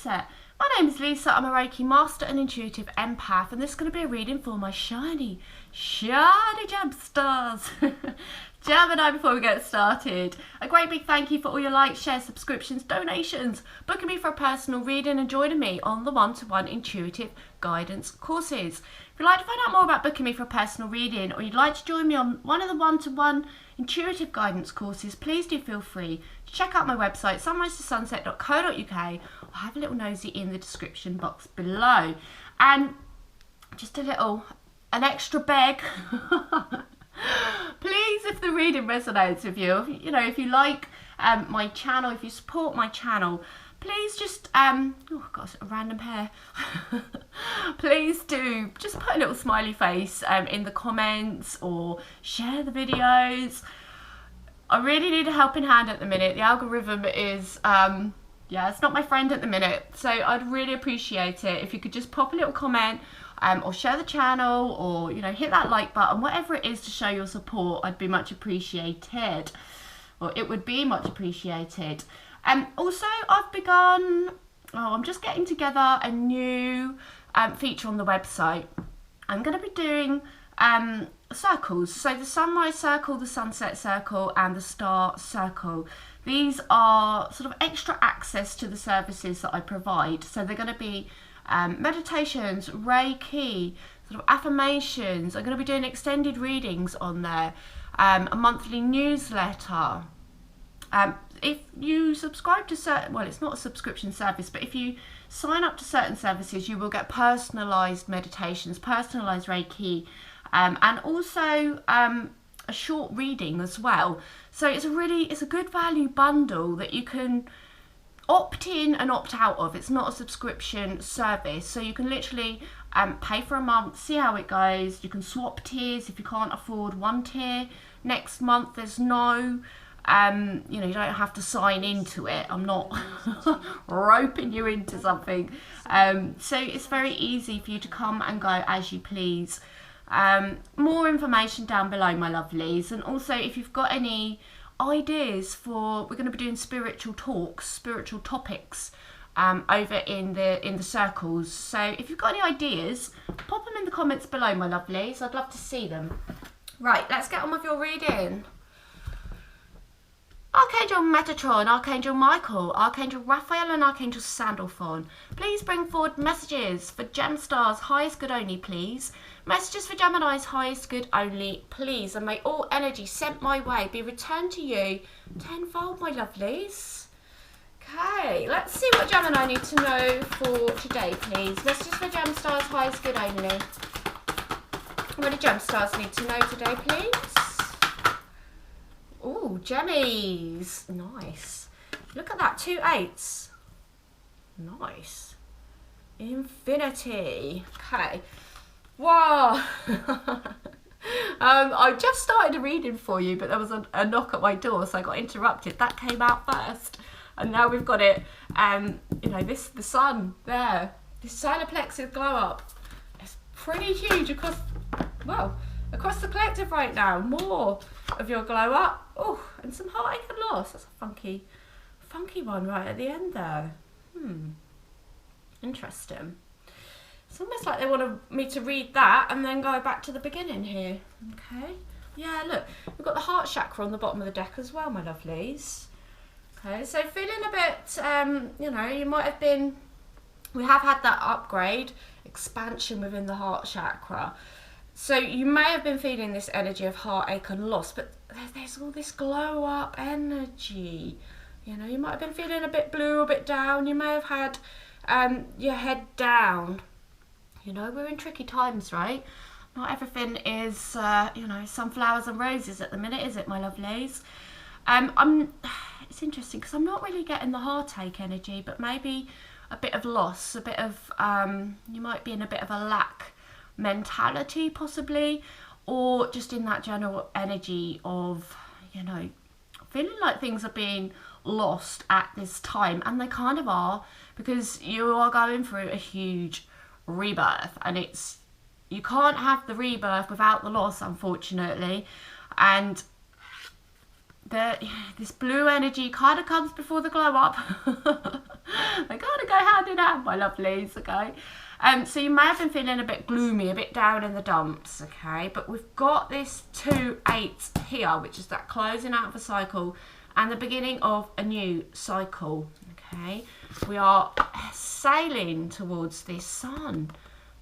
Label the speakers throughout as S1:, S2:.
S1: mindset. My name is Lisa, I'm a Reiki Master and Intuitive Empath, and this is going to be a reading for my shiny gemstars. Gemini, before we get started, a great big thank you for all your likes, shares, subscriptions, donations, booking me for a personal reading and joining me on the one-to-one intuitive guidance courses. If you'd like to find out more about booking me for a personal reading, or you'd like to join me on one of the one-to-one intuitive guidance courses, please do feel free to check out my website, sunrisetosunset.co.uk, or have a little nosy in the description box below. And just an extra beg. Please, if the reading resonates with you, if you like my channel, if you support my channel, please just, oh gosh, a random hair. Please do just put a little smiley face in the comments, or share the videos. I really need a helping hand at the minute. The algorithm is, it's not my friend at the minute. So I'd really appreciate it if you could just pop a little comment, or share the channel, or hit that like button, whatever it is to show your support. I'd be much appreciated, or it would be much appreciated. Also, I've begun, I'm just getting together a new feature on the website. I'm going to be doing circles, so the sunrise circle, the sunset circle, and the star circle. These are sort of extra access to the services that I provide. So they're going to be meditations, Reiki, sort of affirmations. I'm going to be doing extended readings on there, a monthly newsletter. If you subscribe to certain, well, it's not a subscription service, but if you sign up to certain services, you will get personalised meditations, personalised Reiki, and also a short reading as well. So it's a good value bundle that you can opt in and opt out of. It's not a subscription service, so you can literally pay for a month, see how it goes. You can swap tiers if you can't afford one tier next month. There's no you don't have to sign into it. I'm not roping you into something. So it's very easy for you to come and go as you please. More information down below, my lovelies. And also, if you've got any ideas we're going to be doing spiritual talks, spiritual topics over in the circles. So if you've got any ideas, pop them in the comments below, my lovelies. I'd love to see them. Right, let's get on with your reading. Archangel Metatron, Archangel Michael, Archangel Raphael, and Archangel Sandalphon, please bring forward messages for Gemstars highest good only, please. Messages for Gemini's highest good only, please. And may all energy sent my way be returned to you tenfold, my lovelies. Okay, let's see what Gemini need to know for today, please. Messages for Gemstars highest good only. What do Gemstars need to know today, please? Oh, Gemmies. Nice. Look at that. 2 8s. Nice. Infinity. Okay. Wow. I just started a reading for you, but there was a knock at my door, so I got interrupted. That came out first. And now we've got it. The sun there. This solar plexus glow up. It's pretty huge across the collective right now. More of your glow up. Oh, and some heartache and loss. That's a funky one right at the end there. Interesting. It's almost like they want me to read that and then go back to the beginning here. Okay. Yeah, look, we've got the heart chakra on the bottom of the deck as well, my lovelies. Okay, so feeling a bit, you might have been, we have had that upgrade, expansion within the heart chakra. So you may have been feeling this energy of heartache and loss, but there's all this glow up energy. You might have been feeling a bit blue, a bit down. You may have had your head down. We're in tricky times, right? Not everything is, sunflowers and roses at the minute, is it, my lovelies? It's interesting because I'm not really getting the heartache energy, but maybe a bit of loss, a bit of, you might be in a bit of a lack mentality possibly, or just in that general energy of feeling like things are being lost at this time, and they kind of are, because you are going through a huge rebirth, and you can't have the rebirth without the loss, unfortunately. And this blue energy kind of comes before the glow up. They kind of go hand in hand, my lovelies, okay? So you may have been feeling a bit gloomy, a bit down in the dumps, okay? But we've got this 2-8 here, which is that closing out of a cycle and the beginning of a new cycle, okay? We are sailing towards this sun.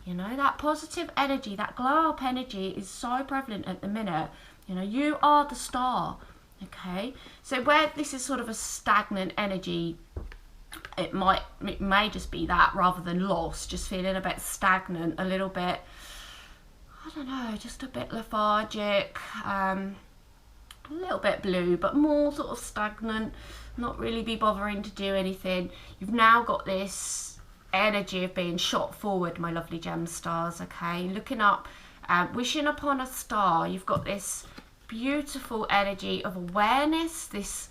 S1: You know, that positive energy, that glow up energy is so prevalent at the minute. You know, you are the star, okay? So where this is sort of a stagnant energy, it may just be that rather than lost, just feeling a bit stagnant, a little bit, I don't know, just a bit lethargic, a little bit blue, but more sort of stagnant, not really be bothering to do anything. You've now got this energy of being shot forward, my lovely gem stars, okay? Looking up, wishing upon a star. You've got this beautiful energy of awareness, this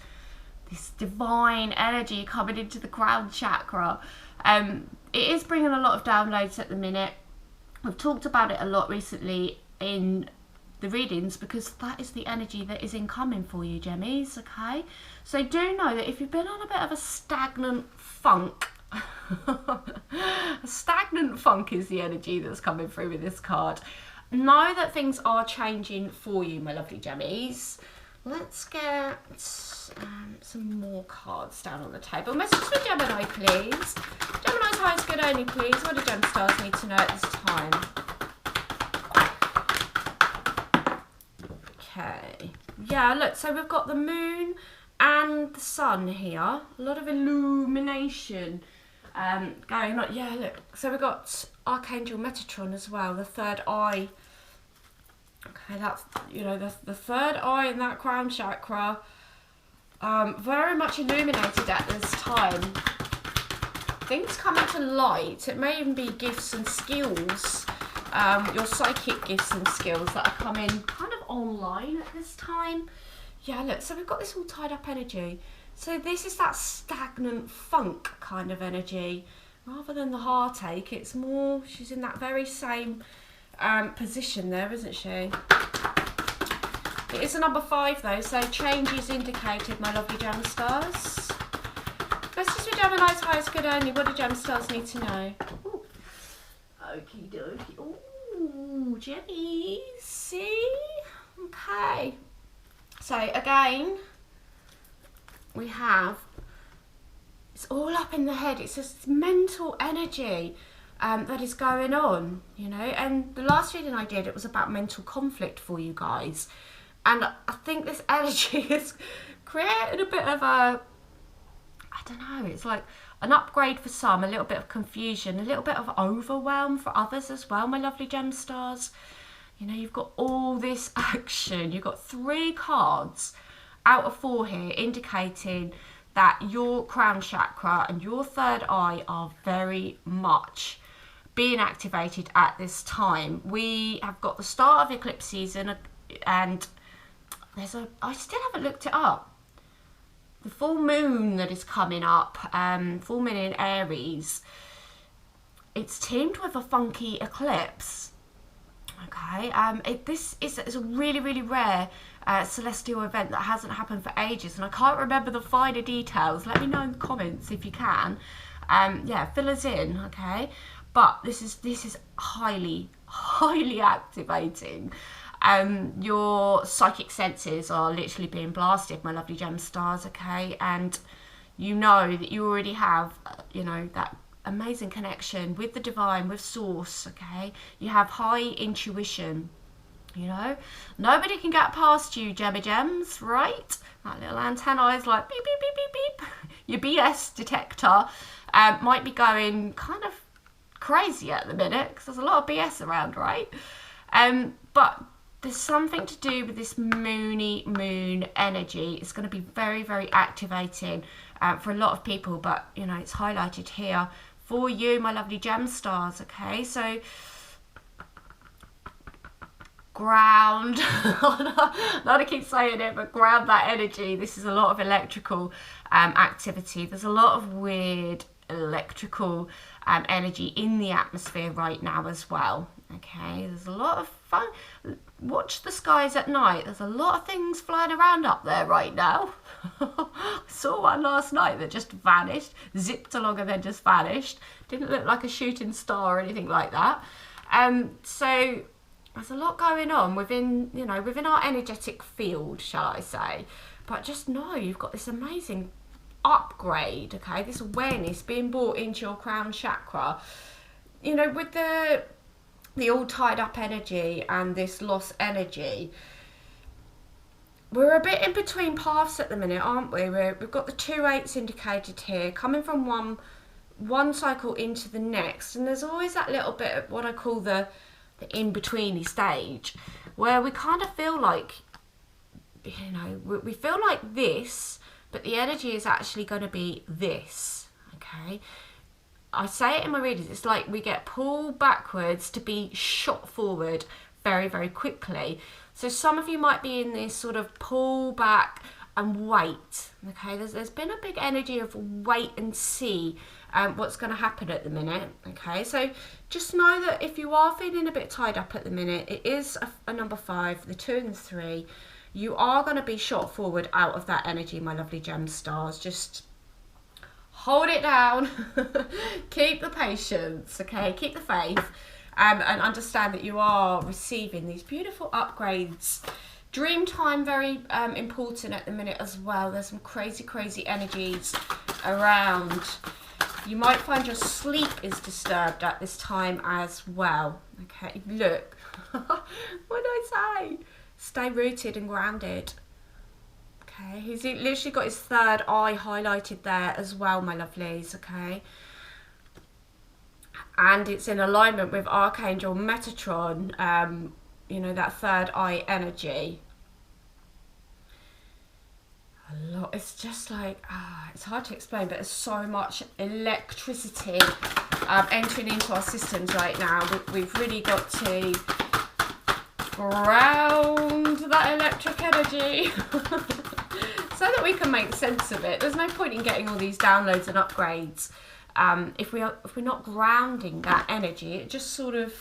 S1: divine energy coming into the crown chakra. It is bringing a lot of downloads at the minute. We've talked about it a lot recently in the readings because that is the energy that is incoming for you, Gemmies, okay? So do know that if you've been on a bit of a stagnant funk, a stagnant funk is the energy that's coming through with this card. Know that things are changing for you, my lovely Gemmies. Let's get some more cards down on the table. Message for Gemini, please. Gemini's highest good only, please. What do gem stars need to know at this time? Okay. Yeah, look, so we've got the moon and the sun here. A lot of illumination going on. Yeah, look. So we've got Archangel Metatron as well, the third eye. Okay, that's, you know, the third eye in that crown chakra. Very much illuminated at this time. Things coming to light. It may even be gifts and skills. Your psychic gifts and skills that are coming kind of online at this time. Yeah, look, so we've got this all tied up energy. So this is that stagnant funk kind of energy. Rather than the heartache, it's more, she's in that very same position there, isn't she? It is a number 5 though, so change is indicated, my lovely gem stars. Let's just do Gemini's highest good only. What do gem stars need to know? Ooh. Okie dokie. Ooh, Jenny. See? Okay. So again, we have, it's all up in the head. It's just mental energy that is going on, you know. And the last reading I did, it was about mental conflict for you guys. And I think this energy is creating a bit of a, I don't know, it's like an upgrade for some, a little bit of confusion, a little bit of overwhelm for others as well, my lovely gem stars. You know, you've got all this action. You've got 3 cards out of 4 here indicating that your crown chakra and your third eye are very much being activated at this time. We have got the start of eclipse season, and there's a, I still haven't looked it up, the full moon that is coming up, full moon in Aries. It's teamed with a funky eclipse. Okay, this is a really, really rare celestial event that hasn't happened for ages, and I can't remember the finer details. Let me know in the comments if you can. Yeah, fill us in, okay? But this is highly, highly activating. Your psychic senses are literally being blasted, my lovely gem stars, okay? And you know that you already have, you know, that amazing connection with the divine, with source, okay? You have high intuition, you know? Nobody can get past you, Gemmy Gems, right? That little antenna is like beep, beep, beep, beep, beep. Your BS detector might be going kind of crazy at the minute because there's a lot of BS around, right? But there's something to do with this moony moon energy. It's going to be very, very activating for a lot of people, but, you know, it's highlighted here for you, my lovely gem stars, okay? So, ground, not to keep saying it, but ground that energy. This is a lot of electrical activity. There's a lot of weird electrical energy in the atmosphere right now as well. Okay, there's a lot of fun. Watch the skies at night. There's a lot of things flying around up there right now. I saw one last night that just vanished, zipped along and then just vanished. Didn't look like a shooting star or anything like that. So there's a lot going on within, you know, within our energetic field, shall I say. But just know you've got this amazing upgrade, okay? This awareness being brought into your crown chakra. You know, with the all tied up energy and this lost energy, we're a bit in between paths at the minute, aren't we? We've got the 2/8 indicated here, coming from one cycle into the next, and there's always that little bit of what I call the in-betweeny stage, where we kind of feel like, you know, we feel like this, but the energy is actually going to be this, okay? I say it in my readings, it's like we get pulled backwards to be shot forward very, very quickly. So some of you might be in this sort of pull back and wait, okay? There's been a big energy of wait and see what's going to happen at the minute, okay? So just know that if you are feeling a bit tied up at the minute, it is a number 5, the 2 and the 3. You are going to be shot forward out of that energy, my lovely gem stars. Just hold it down. Keep the patience, okay? Keep the faith, and understand that you are receiving these beautiful upgrades. Dream time, very important at the minute as well. There's some crazy, crazy energies around. You might find your sleep is disturbed at this time as well. Okay, look. What did I say? Stay rooted and grounded. Okay, he's literally got his third eye highlighted there as well, my lovelies, okay? And it's in alignment with Archangel Metatron, you know, that third eye energy. A lot, it's just like, it's hard to explain, but there's so much electricity entering into our systems right now. We've really got to ground that electric energy so that we can make sense of it. There's no point in getting all these downloads and upgrades if we're not grounding that energy. It just sort of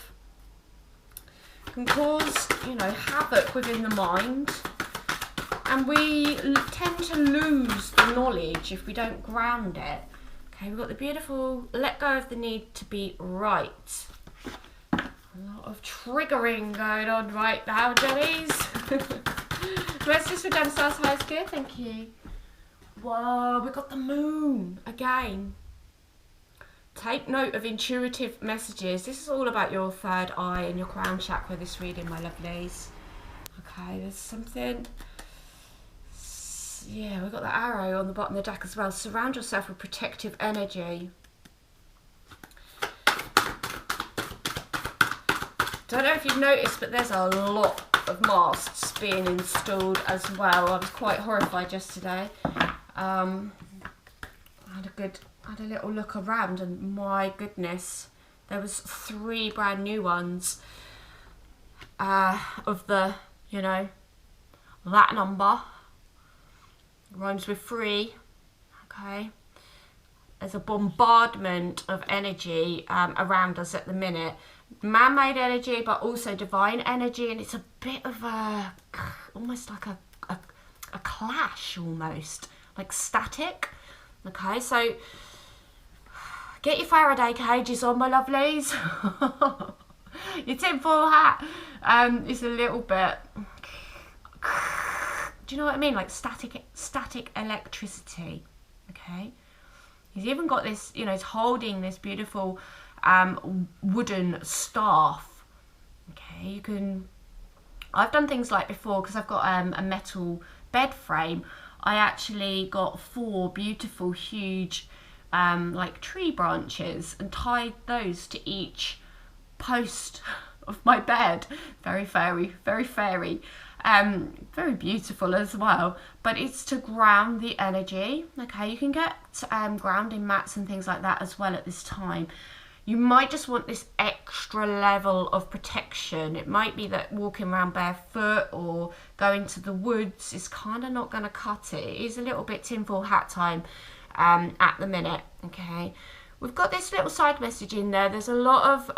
S1: can cause, you know, havoc within the mind, and we tend to lose the knowledge if we don't ground it. Okay, we've got the beautiful let go of the need to be right. A lot of triggering going on right now, Jennies. Messages for Gem Stars High School, thank you. Whoa, we've got the moon again. Take note of intuitive messages. This is all about your third eye and your crown chakra, this reading, my lovelies. Okay, there's something. Yeah, we've got the arrow on the bottom of the deck as well. Surround yourself with protective energy. Don't know if you've noticed, but there's a lot of masts being installed as well. I was quite horrified yesterday. I had a little look around, and my goodness, there was 3 brand new ones of the, you know, that number rhymes with 3. Okay, there's a bombardment of energy around us at the minute. Man-made energy, but also divine energy, and it's a bit of a almost like a clash, almost like static. Okay, so get your Faraday cages on, my lovelies. Your tinfoil hat is a little bit, do you know what I mean, like static electricity. Okay, he's even got this, you know, he's holding this beautiful wooden staff. Okay, you can, I've done things like before, because I've got a metal bed frame. I actually got 4 beautiful huge like tree branches and tied those to each post of my bed. Very fairy, very fairy. Very beautiful as well, but it's to ground the energy. Okay, you can get grounding mats and things like that as well at this time. You might just want this extra level of protection. It might be that walking around barefoot or going to the woods is kind of not going to cut it. It is a little bit tinfoil hat time at the minute. Okay, we've got this little side message in there. There's a lot of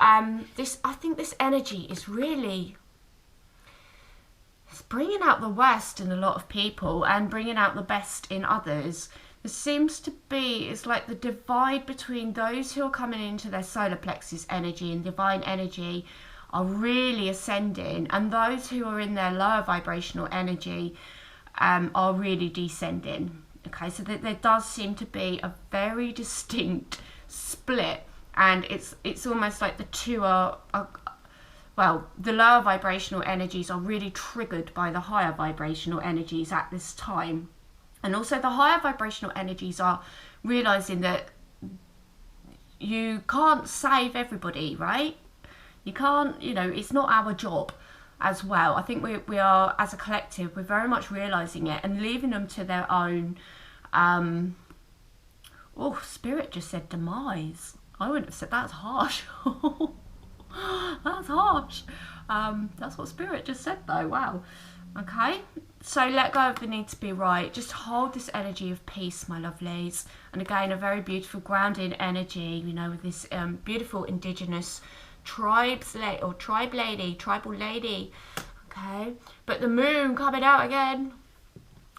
S1: this. I think this energy is really, it's bringing out the worst in a lot of people and bringing out the best in others. There seems to be, it's like the divide between those who are coming into their solar plexus energy and divine energy are really ascending, and those who are in their lower vibrational energy are really descending. Okay, so there does seem to be a very distinct split, and it's almost like the two are well, the lower vibrational energies are really triggered by the higher vibrational energies at this time. And also the higher vibrational energies are realizing that you can't save everybody, right? You can't, you know, it's not our job as well. I think we are, as a collective, we're very much realizing it and leaving them to their own, oh, Spirit just said demise. I wouldn't have said that's harsh. That's harsh. That's what Spirit just said though. Wow. Okay, so let go of the need to be right. Just hold this energy of peace, my lovelies. And again, a very beautiful grounding energy, you know, with this beautiful indigenous tribe lady. Okay, but the moon coming out again,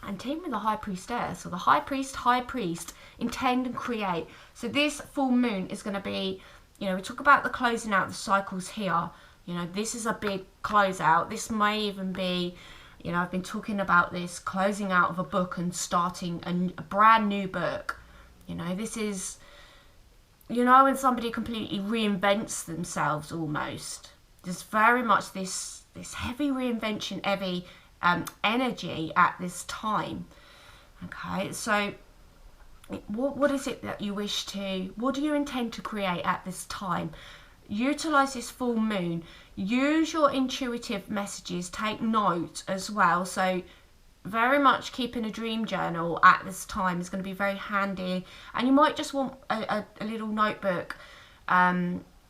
S1: and team with the high priestess, or the high priest, intend and create. So this full moon is going to be, you know, we talk about the closing out the cycles here. You know, this is a big closeout. This may even be, you know, I've been talking about this closing out of a book and starting a brand new book. You know, this is, you know, when somebody completely reinvents themselves almost. There's very much this heavy reinvention, heavy energy at this time. Okay, so what is it that you wish to, what do you intend to create at this time? Utilize this full moon. Use your intuitive messages. Take note as well. So very much keeping a dream journal at this time is going to be very handy. And you might just want a little notebook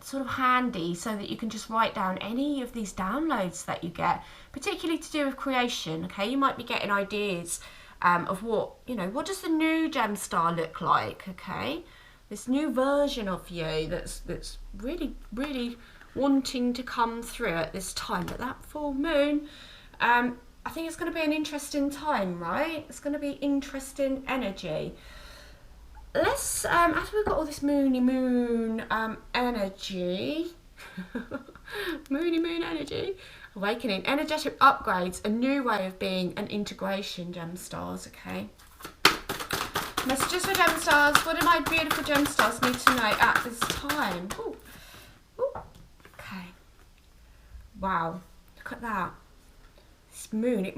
S1: sort of handy so that you can just write down any of these downloads that you get, particularly to do with creation. Okay, you might be getting ideas of what, you know, what does the new gem star look like? Okay, this new version of you that's really, really wanting to come through at this time. But that full moon, I think it's going to be an interesting time, right? It's going to be interesting energy. Let's, after we've got all this moony moon energy, moony moon energy, awakening, energetic upgrades, a new way of being, an integration, gem stars, okay? Messages for gem stars. What do my beautiful gem stars need to know at this time? Ooh. Ooh. Okay. Wow. Look at that. This moon.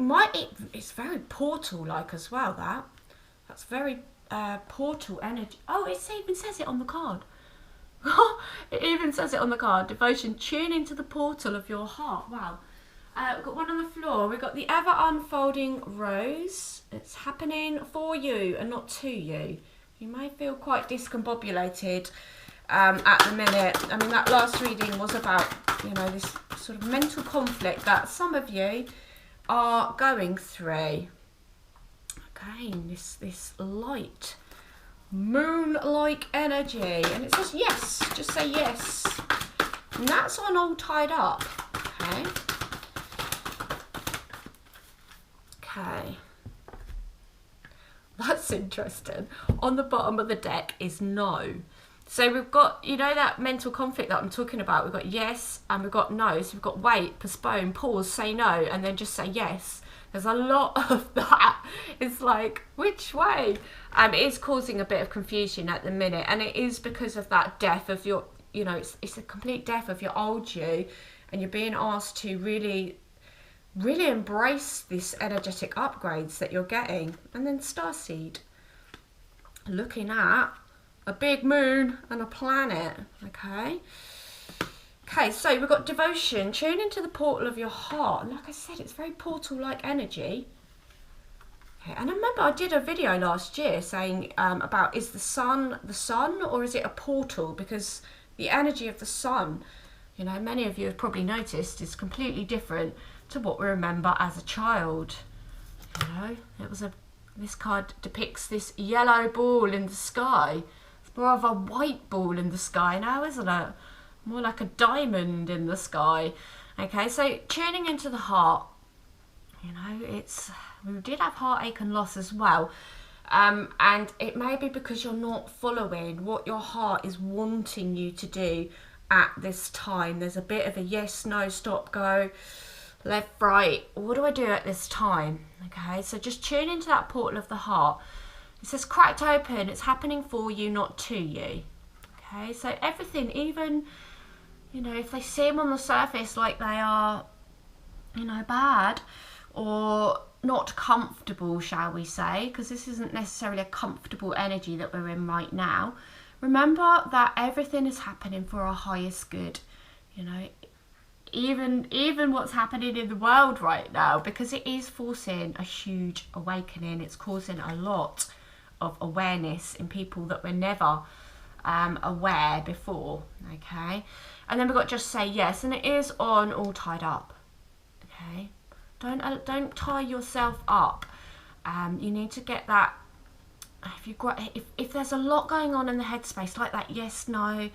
S1: It's very portal-like as well, that. That's very portal energy. Oh, it even says it on the card. It even says it on the card. Devotion. Tune into the portal of your heart. Wow. We've got one on the floor. We've got the ever unfolding rose. It's happening for you and not to you. You may feel quite discombobulated at the minute. I mean, that last reading was about, you know, this sort of mental conflict that some of you are going through. Again, this light, moon-like energy. And it says yes. Just say yes. And that's on all tied up. Okay. Okay, that's interesting. On the bottom of the deck is no. So we've got, you know, that mental conflict that I'm talking about. We've got yes and we've got no. So we've got wait, postpone, pause, say no, and then just say yes. There's a lot of that. It's like, which way? It is causing a bit of confusion at the minute, and it is because of that death of your, you know, it's a complete death of your old you, and you're being asked to really embrace this energetic upgrades that you're getting. And then starseed, looking at a big moon and a planet. Okay, so we've got devotion. Tune into the portal of your heart. And like I said, it's very portal-like energy. Okay, and I remember I did a video last year saying about, is the sun or is it a portal? Because the energy of the sun, you know, many of you have probably noticed, is completely different to what we remember as a child. You know, this card depicts this yellow ball in the sky. It's more of a white ball in the sky now, isn't it? More like a diamond in the sky. Okay, so tuning into the heart, you know, we did have heartache and loss as well. And it may be because you're not following what your heart is wanting you to do at this time. There's a bit of a yes, no, stop, go, left, right. What do I do at this time? Okay, so just tune into that portal of the heart. It says cracked open. It's happening for you, not to you. Okay, so everything, even, you know, if they seem on the surface like they are, you know, bad or not comfortable, shall we say, because this isn't necessarily a comfortable energy that we're in right now. Remember that everything is happening for our highest good. You know, even what's happening in the world right now, because it is forcing a huge awakening. It's causing a lot of awareness in people that were never aware before. Okay, and then we've got just say yes, and it is on all tied up. Okay, don't tie yourself up. You need to get that. If there's a lot going on in the headspace, like that yes, no,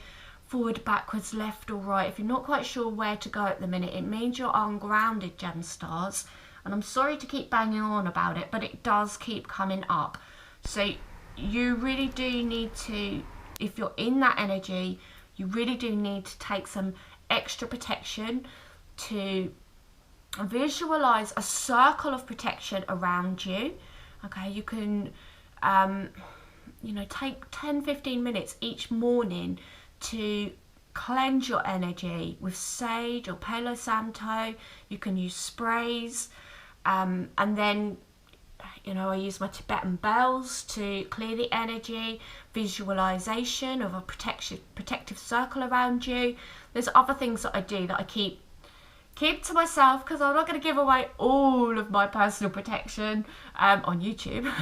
S1: forward, backwards, left or right, if you're not quite sure where to go at the minute, it means you're ungrounded, gem stars. And I'm sorry to keep banging on about it, but it does keep coming up. So you really do need to, if you're in that energy, you really do need to take some extra protection to visualize a circle of protection around you. Okay, you can you know, take 10-15 minutes each morning to cleanse your energy with sage or Palo Santo. You can use sprays, and then, you know, I use my Tibetan bells to clear the energy, visualization of a protective circle around you. There's other things that I do that I keep to myself, because I'm not going to give away all of my personal protection on YouTube.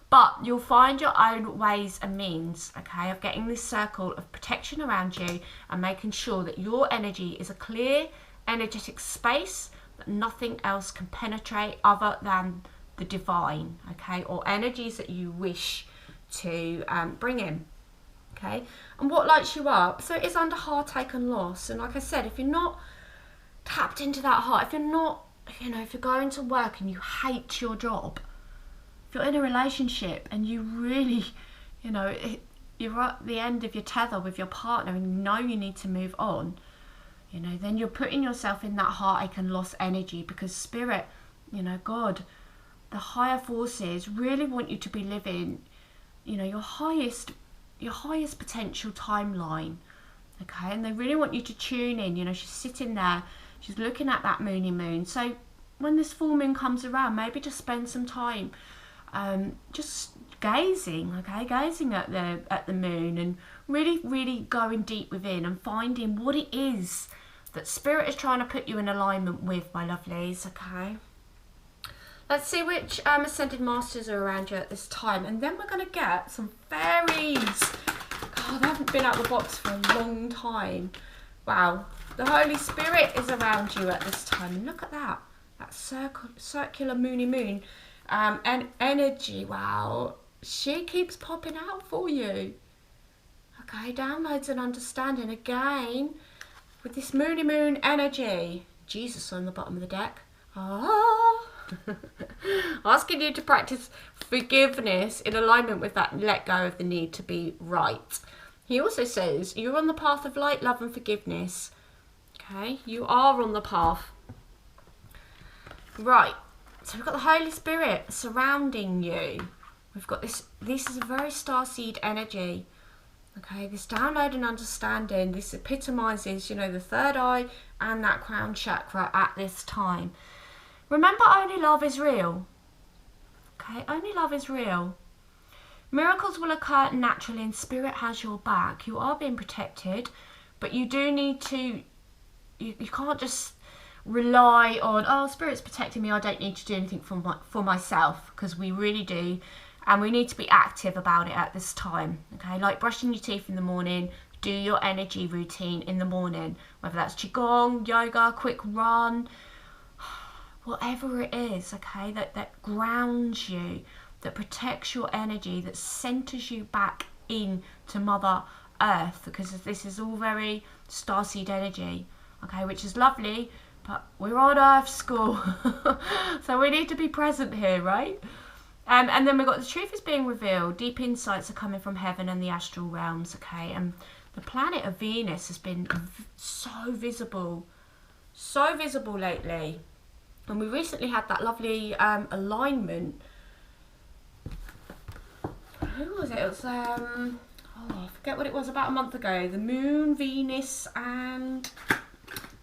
S1: But you'll find your own ways and means, okay, of getting this circle of protection around you and making sure that your energy is a clear, energetic space that nothing else can penetrate other than the divine, okay, or energies that you wish to bring in, okay. And what lights you up? So it is under heartache and loss. And like I said, if you're not tapped into that heart, if you're not, you know, if you're going to work and you hate your job, if you're in a relationship and you really, you know, you're at the end of your tether with your partner and you know you need to move on, you know, then you're putting yourself in that heartache and loss energy, because spirit, you know, God, the higher forces really want you to be living, you know, your highest potential timeline, okay. And they really want you to tune in. You know, she's sitting there, she's looking at that moony moon. So when this full moon comes around, maybe just spend some time just gazing, okay, gazing at the moon and really going deep within and finding what it is that spirit is trying to put you in alignment with, my lovelies, okay. Let's see which ascended masters are around you at this time, and then we're going to get some fairies. God, they haven't been out of the box for a long time. Wow, the Holy Spirit is around you at this time, and look at that circular moony moon. And energy, wow, she keeps popping out for you. Okay, downloads and understanding again with this moony moon energy. Jesus on the bottom of the deck. Asking you to practice forgiveness in alignment with that let go of the need to be right. He also says you're on the path of light, love and forgiveness. Okay, you are on the path. Right. So we've got the Holy Spirit surrounding you. We've got this is a very starseed energy. Okay, this download and understanding, this epitomizes, you know, the third eye and that crown chakra at this time. Remember, only love is real. Okay, only love is real. Miracles will occur naturally and spirit has your back. You are being protected, but you do need to, you can't just rely on, oh, spirit's protecting me, I don't need to do anything for myself, because we really do, and we need to be active about it at this time, okay. Like brushing your teeth in the morning, do your energy routine in the morning, whether that's qigong, yoga, quick run, whatever it is, okay, that grounds you, that protects your energy, that centers you back in to Mother Earth, because this is all very starseed energy, okay, which is lovely, but we're on Earth school, so we need to be present here, right? And then we've got the truth is being revealed, deep insights are coming from heaven and the astral realms, okay, and the planet of Venus has been so visible lately. And we recently had that lovely alignment. Who was it? It was, I forget what it was, about a month ago. The Moon, Venus, and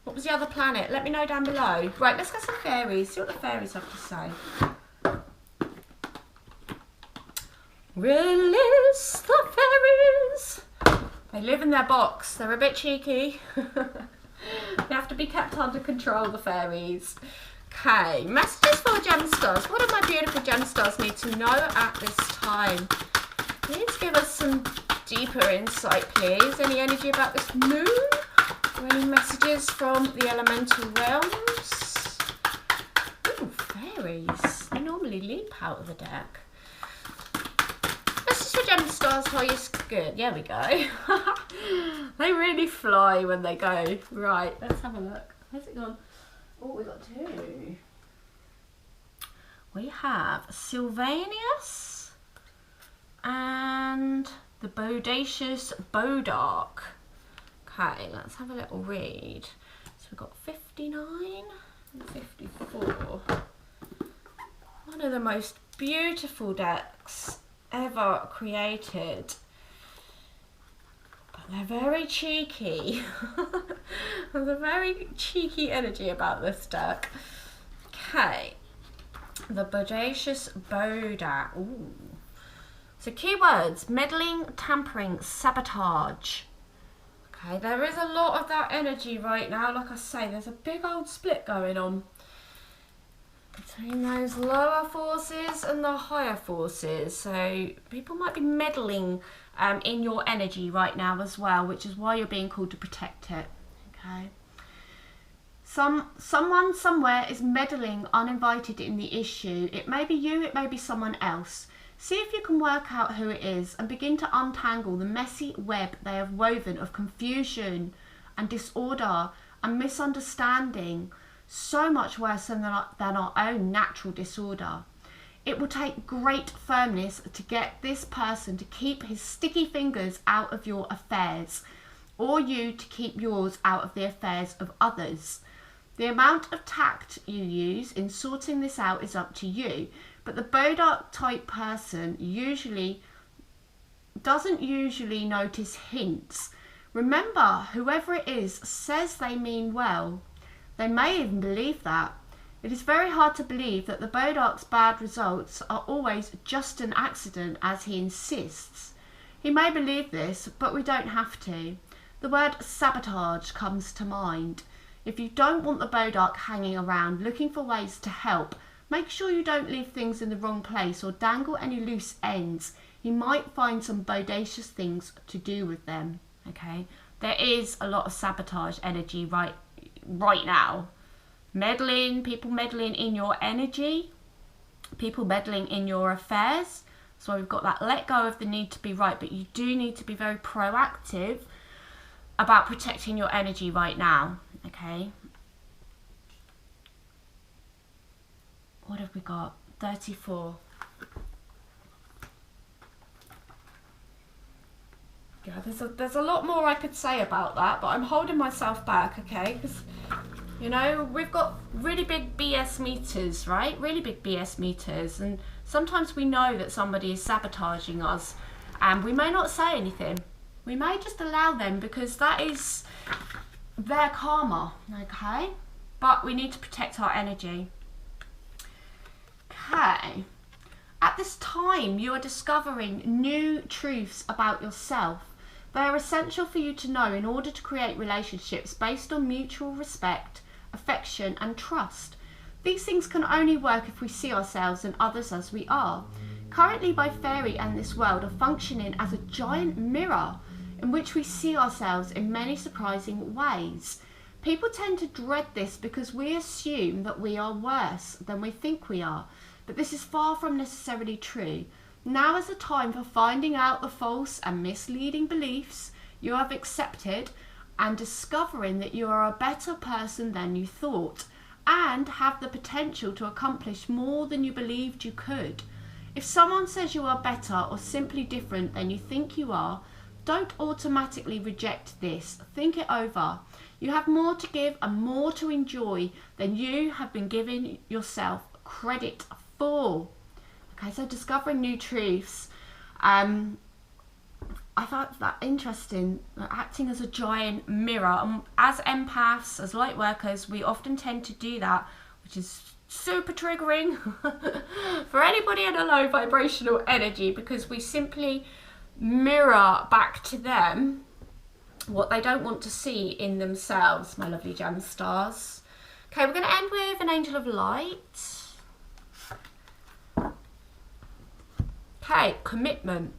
S1: what was the other planet? Let me know down below. Right, let's get some fairies, see what the fairies have to say. Release the fairies. They live in their box. They're a bit cheeky. They have to be kept under control, the fairies. Okay, messages for gemstars. What do my beautiful gemstars need to know at this time? Please give us some deeper insight, please. Any energy about this moon? Or any messages from the elemental realms? Ooh, fairies. They normally leap out of the deck. Messages for gemstars, how you good? There we go. They really fly when they go. Right, let's have a look. Where's it gone? Oh, we got two. We have Sylvanus and the Bodacious Bodark. Okay, let's have a little read. So we've got 59 and 54. One of the most beautiful decks ever created. They're very cheeky. There's a very cheeky energy about this deck. Okay. The Bodacious Bodark. Ooh. So keywords: meddling, tampering, sabotage. Okay, there is a lot of that energy right now. Like I say, there's a big old split going on between those lower forces and the higher forces. So people might be meddling in your energy right now as well, which is why you're being called to protect it. Okay. Someone somewhere is meddling uninvited in the issue. It may be you, it may be someone else. See if you can work out who it is and begin to untangle the messy web they have woven of confusion and disorder and misunderstanding, so much worse than our own natural disorder. It will take great firmness to get this person to keep his sticky fingers out of your affairs, or you to keep yours out of the affairs of others. The amount of tact you use in sorting this out is up to you, but the Bodark type person doesn't usually notice hints. Remember, whoever it is says they mean well. They may even believe that. It is very hard to believe that the Bodark's bad results are always just an accident, as he insists. He may believe this, but we don't have to. The word sabotage comes to mind. If you don't want the Bodark hanging around looking for ways to help, make sure you don't leave things in the wrong place or dangle any loose ends. He might find some bodacious things to do with them. Okay, there is a lot of sabotage energy right now. Meddling, people meddling in your energy, people meddling in your affairs. So we've got that let go of the need to be right, but you do need to be very proactive about protecting your energy right now. Okay. What have we got? 34. Yeah, there's a lot more I could say about that, but I'm holding myself back, okay? Because, you know, we've got really big BS meters, right? Really big BS meters. And sometimes we know that somebody is sabotaging us and we may not say anything. We may just allow them because that is their karma, okay? But we need to protect our energy. Okay. At this time, you are discovering new truths about yourself. They are essential for you to know in order to create relationships based on mutual respect, affection, and trust. These things can only work if we see ourselves and others as we are. Currently, both fairy and this world are functioning as a giant mirror in which we see ourselves in many surprising ways. People tend to dread this because we assume that we are worse than we think we are, but this is far from necessarily true. Now is the time for finding out the false and misleading beliefs you have accepted and discovering that you are a better person than you thought and have the potential to accomplish more than you believed you could. If someone says you are better or simply different than you think you are, don't automatically reject this. Think it over. You have more to give and more to enjoy than you have been giving yourself credit for. Okay, so discovering new truths. I found that interesting, acting as a giant mirror. And as empaths, as light workers, we often tend to do that, which is super triggering for anybody in a low vibrational energy, because we simply mirror back to them what they don't want to see in themselves, my lovely gem stars. Okay, we're going to end with an angel of light. Okay, commitment.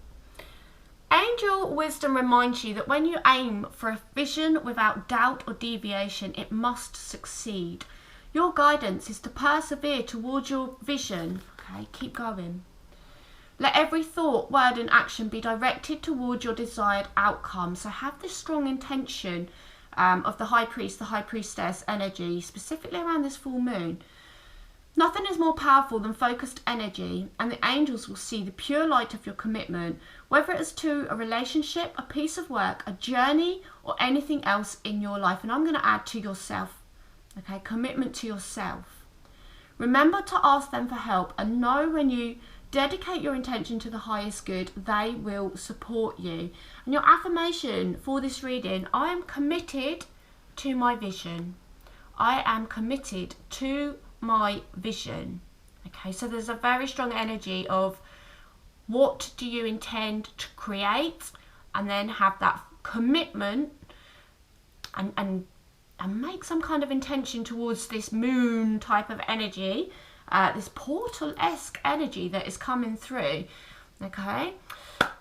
S1: Angel wisdom reminds you that when you aim for a vision without doubt or deviation, it must succeed. Your guidance is to persevere towards your vision. Okay, keep going. Let every thought, word and action be directed towards your desired outcome. So have this strong intention of the high priest, the high priestess energy, specifically around this full moon. Nothing is more powerful than focused energy, and the angels will see the pure light of your commitment, whether it is to a relationship, a piece of work, a journey, or anything else in your life. And I'm going to add to yourself, okay, commitment to yourself. Remember to ask them for help, and know when you dedicate your intention to the highest good, they will support you. And your affirmation for this reading: I am committed to my vision. I am committed to my vision. Okay, so there's a very strong energy of what do you intend to create, and then have that commitment and make some kind of intention towards this moon type of energy, this portal-esque energy that is coming through. Okay,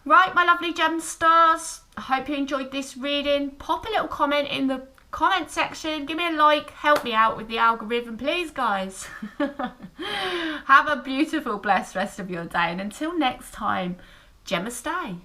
S1: right, my lovely gem stars, I hope you enjoyed this reading. Pop a little comment in the comment section, give me a like, help me out with the algorithm, please, guys. Have a beautiful, blessed rest of your day, and until next time, Gemma stay.